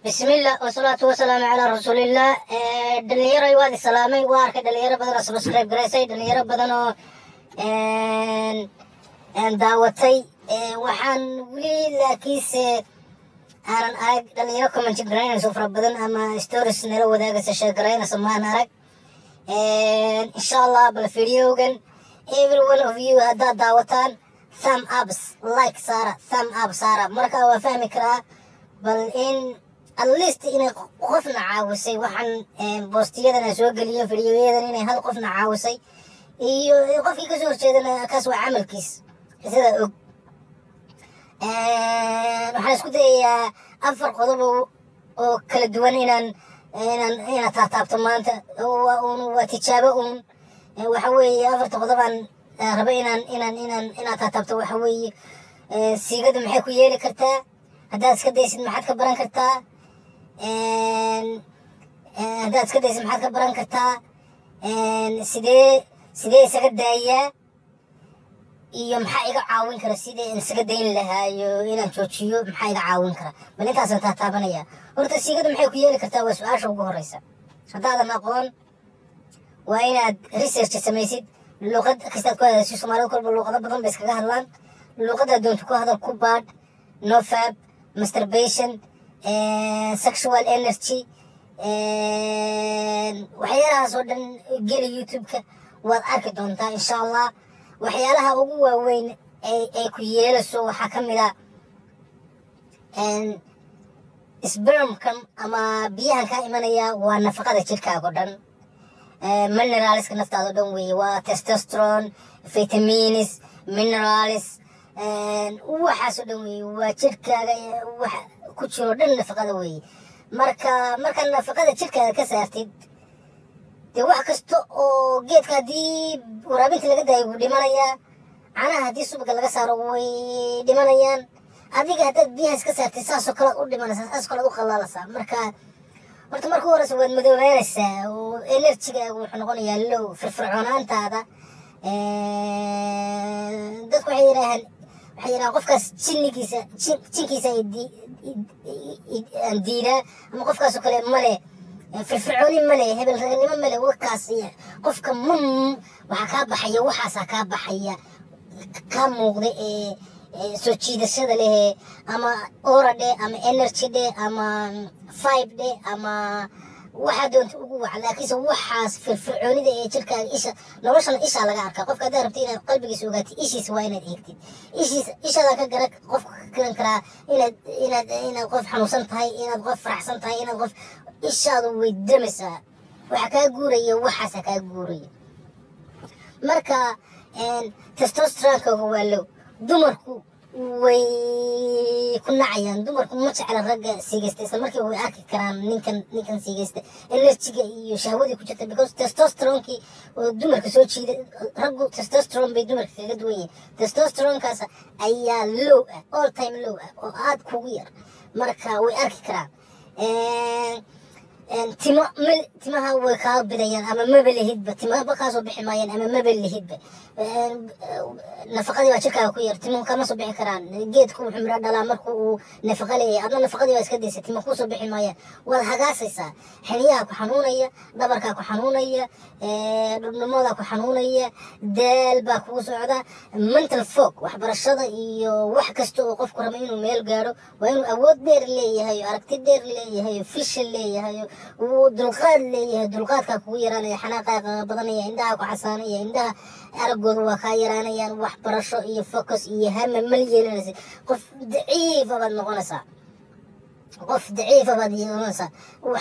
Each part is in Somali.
بسم الله والصلاة والسلام على رسول الله. دليرة وادي سلامي وارك دليرة بدنا سبسكرايب جريسي دليرة بدنا دعوتي وحن ولي لكيس أنا أرق دليرة كمان جرينا سفرة بدنا أما ستوريس نلو ذاك سشة جرينا سمان أرق إن شاء الله بالفيديو جن every one of you هذا دعوتان thumb ups like سارة thumb up سارة مركا وفهم كرا بل إن at least inay qofna caawisay waxaan boostiyadana soo geliyo fiidiyoyadan inay hal qofna caawisay iyo qofkii ka soo horjeedana kaas waa camalkiis sida og waxaan isku dayayaa afar qodob oo kala duwan inaan taataabto maanta waa tijaabo waxa weeye afarta qodobaan raba inaan taataabto waxa weeye siigadu maxay ku yeeli kartaa haddaad iska daysid maxaad ka baran kartaa haddaad iska daysid maxaad ka baran kartaa sidee isaga daayaa iyo maxaa iga caawin kara sidee isaga dayn lahaayo inaan joojiyo maxaa iga caawin kara bal intaasaan taataabanaya horta siigada maxay ku yeeli kartaa waa su-aasha ugu horeysa haddaadan aqoon waa inaad research samaysid luuqad kastaad ku hadashid soomaalida kolba luuqado badan bay iskaga hadlaan luuqadaad doonto ku hadal ku baadh nofab masturbation sexual energy waxyaalahaas oo dhan geli youtube-ka waad arki doontaa insha allah waxyaalaha ugu waaweyn ay ku yeelayso waxaa ka mid a spermkan ama biyahan kaa imanaya waa nafaqada jirkaaga o dhan mineralska naftaada o dhan weeye waa testosterone vitamins minerals waxaas oo dhan weeye waa jirkaaga wax ku jiro dhan nafaqada weeye marka nafaqada jirkaaga ka saartid dee wax kasta oo geedka haddii waraabinta laga daayo wuu dhimanayaa canaha haddii subagga laga saaro way dhimanayaan adiga haddaad biyahaas ka saartid saasoo kalead u dhimanaysaa saasoo kalead u qalaalaysaa horta marka horeysa waad madoobaanaysaa oo enerjigaaga wuxuu noqonayaa low firfircoonaantaada dadku waxay yidhahaan qofkaas jinkiisa diidaa ama qofkaasoo kale male firfircooni male hebel raganimo male wakaas qofka waxaa kaa baxaya waxaasaa kaa baxaya kaa muuqda soo jiidashada lehe ama ora dhe ama energy dhe ama fibe dhe ama waxaa doonta ugu waca laakiinse waxaas firfircoonida ee jirkaaga isha noloshana ishaa laga arkaa qofka haddaad rabti inaad qalbigiisa ogaatid ishiisa waa inaad eegtid ishaadaa ka gara qofka ka garan karaa inaad qof xanuunsan tahay inaad qof faraxsan tahay inaad qof ishaadu way damaysaa waxa kaa guuraya waxaasa kaa guuraya marka testosteronkooga waa low dumarku way ku nacayaan dumarku ma jecla ragga siigaysta isla markii way arki karaan ninkan siigaysta enerjiga iyo shahwadii ku jirta because testosteronkii oo dumarka soo jiida raggu testosteron bay dumarka kaga duwan yihiin testosteronkaas ayaa low ah all time low ah oo aad kugu yar marka way arki karaan timaha way kaa bidayaan ama maba lehidba timaba kaasoo bixi maayaan ama maba lehidba nafaqadii baa jirkaaga ku yar timuhu kama soo bixi karaan geedku wuxuu miro dhalaa marka uu nafaqa leeyahay adna nafaqadii baa iska daysa tima kuusoo bixi maayaan waad hagaasaysaa xiniyaha ku xanuunaya dhabarkaa ku xanuunaya dhubnimoodaa ku xanuunaya daal baa kugu socda mental fog waxbarashada iyo wax kasta oo qofku raba inuu meel gaadho waa inuu awood dheer leeyahay aragti dheer leeyahay fishan leeyahay wuu dulqaad leeyahay dulqaadkaa kugu yaraanaya xanaaqaa badanaya indhaha ku xasaanaya indhaha aragooda waa kaa yaraanayaan waxbarasho iyo focus iyo hama mal yeelanaysa qof daciifa baad noqonaysaa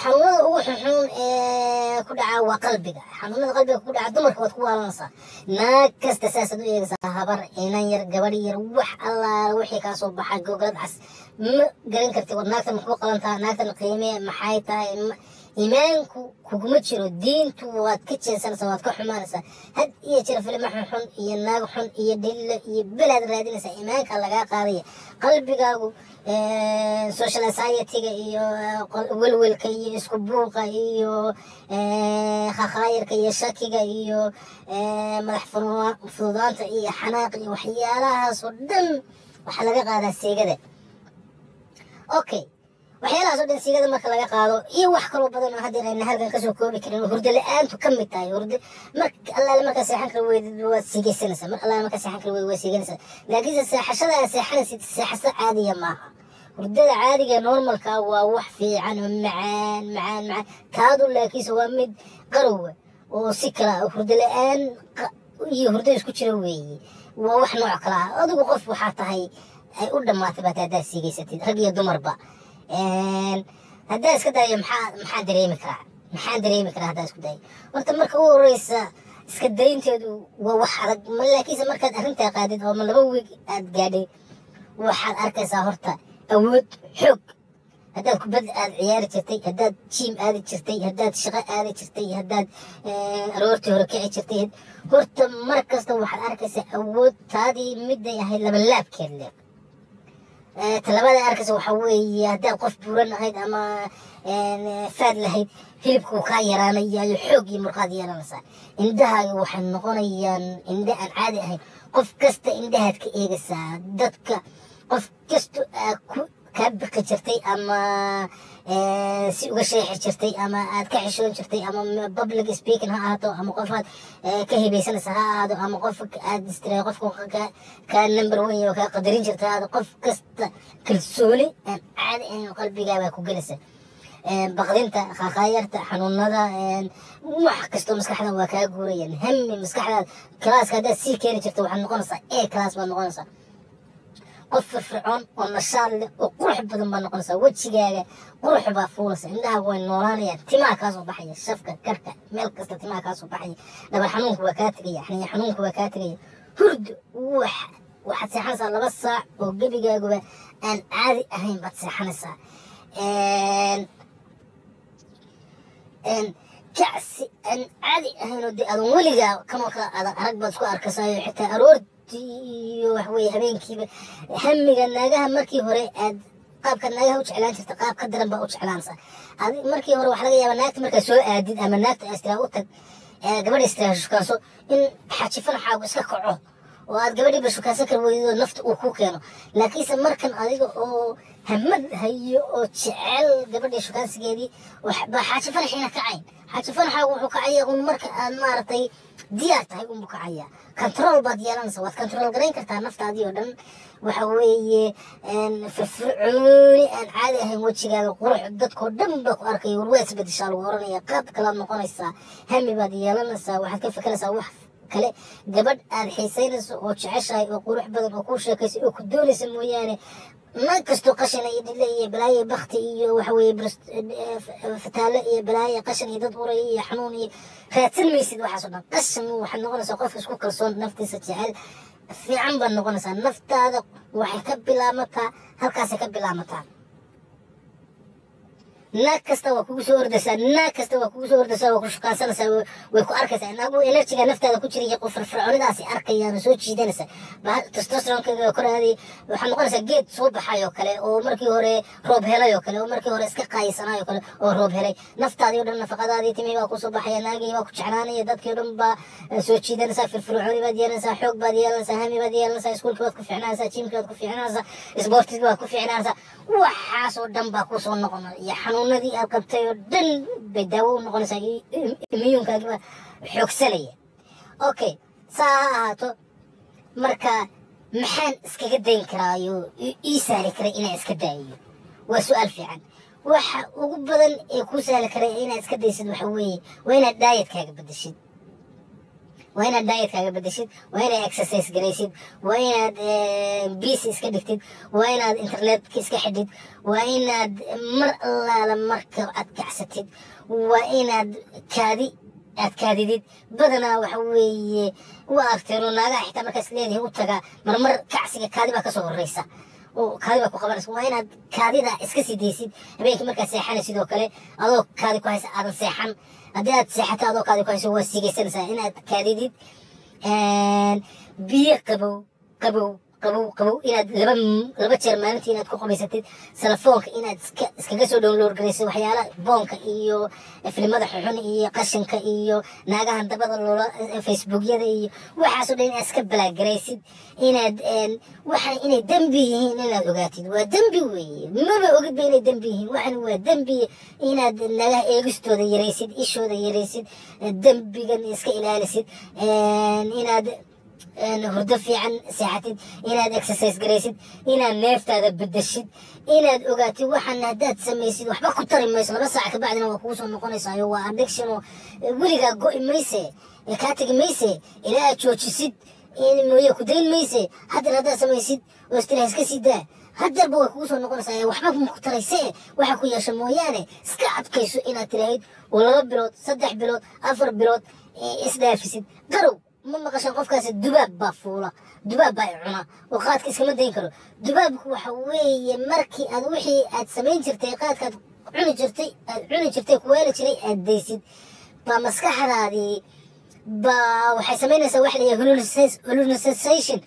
xanuunada ugu xunxuun ee ku dhaca waa qalbiga xanuunada qalbiga ku dhaca dumarka waad ku waalanaysaa naag kasta saasaad u eegaysaa habar inan yar gabadh yar wax allaala wixii kaa soo baxa goglad cas ma garan kartid war naagtan makuu qabantaa naagtan qiime maxay tahay iimaanku kuguma jiro diintu waad ka jeensanaysaa waad ka xumaanaysaa had iyo jira filimo xunxun iyo naag xun iyo dhillo iyo belaad raadinaysaa iimaanka lagaa qaadaya qalbigaagu social anxiety-ga iyo welwelka iyo isku buuqa iyo khakhaayirka iyo shakiga iyo madax fududaanta iyo xanaaq iyo waxyaalahaas oo dhan waxaa laga qaadaa seegada okay waxyaalahaas oo dhan siigada marka laga qaado iyo wax kaloo badan oo hadda ayna halkan kasoo koobi karin oo hurdo la-aantu ka mid tahay hurdo marka allaale markaa seexan kara weydid waad siigaysanaysaa mar allaale markaa seexan kara weyd waa siiganaysaa laakiinse seexashada aad seexanaysid seexasho caadiya maaha hurdada caadiga normalka waa wax fiican oo macaan taadu laakiinse waa mid qarowa oo si kala hurdo la-aan iyo hurdo isku jira weeye waa wax nooc kala ah adigu qof waxaa tahay ay u dhammaatay baad haddaad siigaysatid rag iyo dumarba haddaa iska daayo maxaan dareemi karaa haddaa isku daayo horta marka u horeysa iska daynteedu waa wax adag laakiinse markaad arrintaa qaadid oo ma 2 week aad gaadhay waxaad arkaysaa horta awood xoog haddaad kubad aad ciyaari jirtay haddaad jiim aadi jirtay haddaad shaqo aadi jirtay haddaad aroortii hore kici jirtay horta mar kasta waxaad arkaysaa awood taadii miday ahayd laba laabkeed leh talabada arkaysa waxa weeye haddaad qof buuran ahayd ama faad lahayd hilibku kaa yaraanayayo xoog iyo murqaad yeelanaysaa indhahaaga waxay noqonayaan indha aan caadi ahayn qof kasta indhahaad ka eegaysaa dadka qof kasta kaa biqi jirtay ama si uga sheexi jirtay ama aad ka xishoon jirtay ama public speaking ha ahaato ama qof aad ka hibaysanaysa ha ahaado ama qof aad istiraay qofka ka number 1 iyo ka qadarin jirtay aad qof kasta kalsooni aan caadi ahayn qalbigaaga ku galaysa baqdinta khaqaayarta xanuunada wax kasta maskaxda waa ka guurayaan hammi maskaxda class ka si keenay jirtay waxa noqonaysaa class baa noqonaysaa qof firfircoon oo nashaad leh oo qurux badan baa noqonaysaa wejigaaga qurux baa fuulaysa indhaha way noolaanayaan timaha kaa soo baxaya shafka karka meel kasta timaha kaa soo baxaya dhabar xanuunku waa kaa tegaya xanuunku waa kaa tegaya hurdo waxaad seexanaysaa 2 saac oo gebigaaguba aan caadi ahayn baad seexanaysaa kacsi aan caadi ahayn oo dee adan weligaa kanoo kale adan arag baad isku arkasaayo xitaa aroortii wax weeye habeenkiiba hamiga naagaha markii hore aad qaabka naagaha u jeclaan jirta qaab ka daran baa u jeclaanaysaa markii hore waxa laga yaabaa naagta markaa soo aadid ama naagta astraa u tag gabadha istraa shukaanso in xajifan xaagu iska kaco oo aad gabadhii ba shukaansan kar weydo nafta uu ku keeno laakiinse markan adiga oo hamad hayo oo jecel gabadhii shukaansigeedii waxba xajifan xiina kacayn xajifan xaagu wuxuu kacaya un marka aad maaragtay diyaar tahay unbu kacaya control baad yeelanaysaa waad control garayn kartaa naftaadii oo dhan waxa weeye firfircooni aan caadi ahayn wejigaaga qurux dadkoo dhan baa ku arkaya warwaa isbedeshaa lagu oranaya qaab kalaad noqonaysaa hami baad yeelanaysaa waxaad ka fikiraysaa wax kale gabadh aad xiisaynayso oo jeceshahay oo qurux badan oo kuu sheekaysa oo ku doonaysa mooyaane ma kastoo qashan iyo dhile iyo balaayo bakti iyo waxa weeye fataalo iyo balaayo qashan iyo dad uray iyo xanuun iyo raadsan maysid waxaasoo dhan qashan waxaad noqonaysaa qof isku kalsoon naftiisa jecel fiican baad noqonaysaa naftaada waxay ka bilaamataa halkaasay ka bilaamataa naag kasta waa kugu soo ordaysaa waa ku shukaansanaysaa way ku arkaysaa inagu enerjiga naftaada ku jira iyo firfircoonidaasi arkayaan soo jiidanaysaa testosteronkeeda koraadii waxaa noqonaysaa geed soo baxay oo kale oo markii hore roob helay oo kale oo markii hore iska qaaysanay oo kale oo roob helay naftaadii oo dhan nafaqadaadii timi baa ku soo baxaya naagii baa ku jeclaanaya dadkii oo dhan baa soo jiidanaysaa firfircooni baad yeelanaysaa xoog baad yeelanaysaa hami baad yeelanaysaa iskuulkii baad ku fiicnaanaysaa jiimkii baad ku fiicnaanaysaa isboortigii baad ku fiicnaanaysaa waxaasoo dhan baa ku soo noqonaya xanuunadii aad qabtay oo dhan bay daawo u noqonaysaa imiyuunkaagii baa xoogsanaya okay saa ha ahaato marka maxaan iskaga dayn karaayo ii sahli karay inaan iska daayo waa su-aal fiican waxa ugu badan ee kuu sahli karay inaad iska daysid waxa weeye waa inaad daayatkaaga bedeshid waa inaad exercise garaysid waa inaad busy iska dhigtid waa inaad internetka iska xidhid waa inaad mar allaala marka aad kacsatid waa inaad kaadidid badanaa waxa weeye waa aragteeno naagaha xitaa markaas leedahay u taga marmar kacsiga kaadi baa kasoo horeysa oo kaadi baa ku qabanaysa waa inaad kaadida iska sii daysid habeenkii markaad seexanaysid oo kale adoo kaadi ku haysa aadan seexan haddii aad seexato adoo kaadi ku hayso waa sigaysanaysaa inaad kaadidid biyo qabow قبو إن لبا شير مالنتي إن تكون قبيستي سلفونك إن إسكجسو دونلود جريس وحيالا بونك إيو في المدح حن إيو قشنك إيو ناقة هندبض اللولا فيسبوك يدي وحاسو دين إسكبلا جريسيد إن وحن إن دمبي إن الأوقاتي ودمبي وي ما بقول بين دمبي وحن ودمبي إن ناقة إيجستو ذي يريسيد إيشو ذي يريسيد دمبي جن إسك إلاليسيد إن هردفي عن ساعتين إن إكسسايز جريسيد إن نفط هذا بدشيد إن أوقاتي وحن هدات سميسيد وحبا كتر ميسي بس عك بعدنا وكوس ونقونيسا هو أدكشنو وليغا جو ميسي كاتك ميسي إلى تشوتشيد إن مويه كدين ميسي هذا هذا سميسيد واستريس كسيدا هذا بوكوس ونقونيسا وحبا مختريسي وحكو يا شموياني سكعب كيسو إن تلاقيد ولا بلوت صدح بلوت أفر بلوت إسلافيسيد قرو ما قشن قفكاس الدباب بافولا دباب بايعنا وقاد كيس كما دين كرو دباب waxa weeye markii aad wixii aad sameyn jirtay qaadka cuni jirtay ku weela jiray aad deysid ba maskaxdaadii ba waxay sameynaysaa wax la yiraahdo hallucination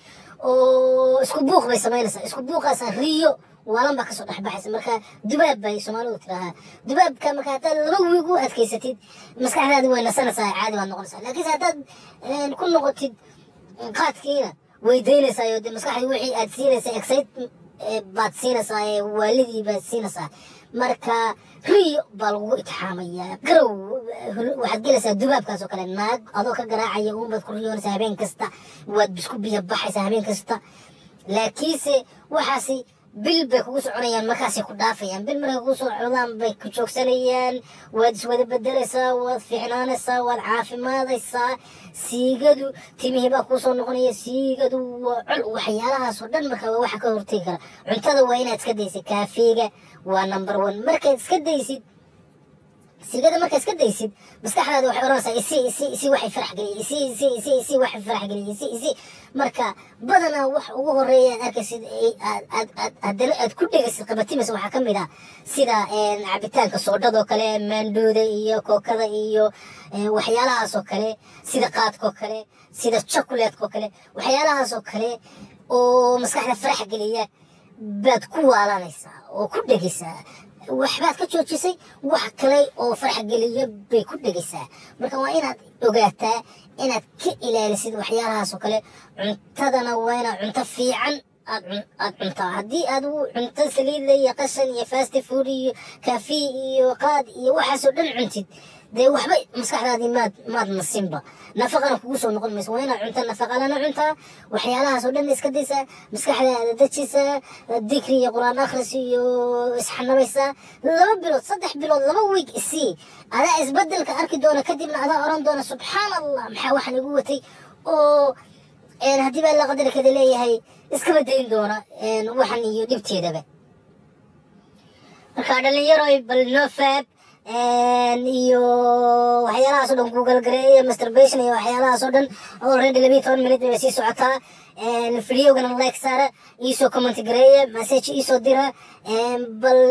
oo isku buuq bay sameynaysaa isku buuqaas riyo walan ba ka soo dhaxbaxaysa marka dubaab bay Soomaalidu tiraahdaa dubaabka marka hada laba wiigu adkaysatid maskaxdaadu way nasanaysaa caadi waa noqonaysaa laakiin hadaad ku noqotid qaadkiina way deynaysaa iyo maskaxdu wixii aad siinaysaa excite baad siinaysaa waalidii baad siinaysaa marka riyo baa lagu itixaamaya garow waxaad gelaysaa dubaabkaas oo kale naag adoo ka garaacaya uun baad ku riyoonaysaa habeen kasta waad bisku biyo baxaysaa habeen kasta laakiinse waxaasi bil bay kugu soconayaan markaasay ku dhaafayaan bil markay kugu socdaan bay ku joogsanayaan waad iswada bedelaysaa waad fiicnaanaysaa waad caafimaadaysaa siigadu timihii baa kuu soo noqonaya siigadu waa cul waxyaalahaas oo dhan marka waxa ka hortagi kara cuntada waa inaad iska daysid kaafiga waa number 1 markaad iska daysid سيجادة مركز كده يصير بس كحنا ده واحد راسه يسي واحد فرح قليل يسي واحد فرح قليل يسي مركا بدنا وهو الريان أركز أد كل جس قبتي مسوي حكم ده سيدا عبتان كصورة ده كلام مندودة إيو كوكذا إيو وحيالها سكري سيدا قات كوكري سيدا شوكولات كوكري وحيالها سكري ومسكحنا فرح قليل بدكوا على نسا وكل جس waxbaad ka joojisay wax kale oo farx geliyo bay ku dhigaysaa marka waa inaad ogaataa inaad ka ilaalisid waxyaalahaas oo kale cuntadana waa inaad cunto fiican aad cuntaa haddii aad cunto saliid iyo qashan iyo fast food iyo kaafi iyo qaad iyo waxaas oo dhan cuntid dee waxba maskaxdaadii maad nasinba nafaqana kugu soo noqon mayso waa inaad cunto nafaqa lana cuntaa waxyaalahaas oo dhan iska daysaa maskaxdaada dejisaa dikri iyo quraan akhris iyo isxanabaysaa 2 bilood 3 bilood 2 week isii adaa isbedelka arki doona kadibna adaa oran doona subxaan allah maxaa waxaan igu watay oo haddii baa la qadar kada leeyahay iska badayn doona waxaan iyo dhibteedaba marka dhalinyaro bal no fab iyo waxyaalahaas oo dhan Google gareeyo masturbation iyo waxyaalahaas oo dhan already 12 minute bay sii socotaa videogana like saara iisoo comment gareeyo message iisoo dira bal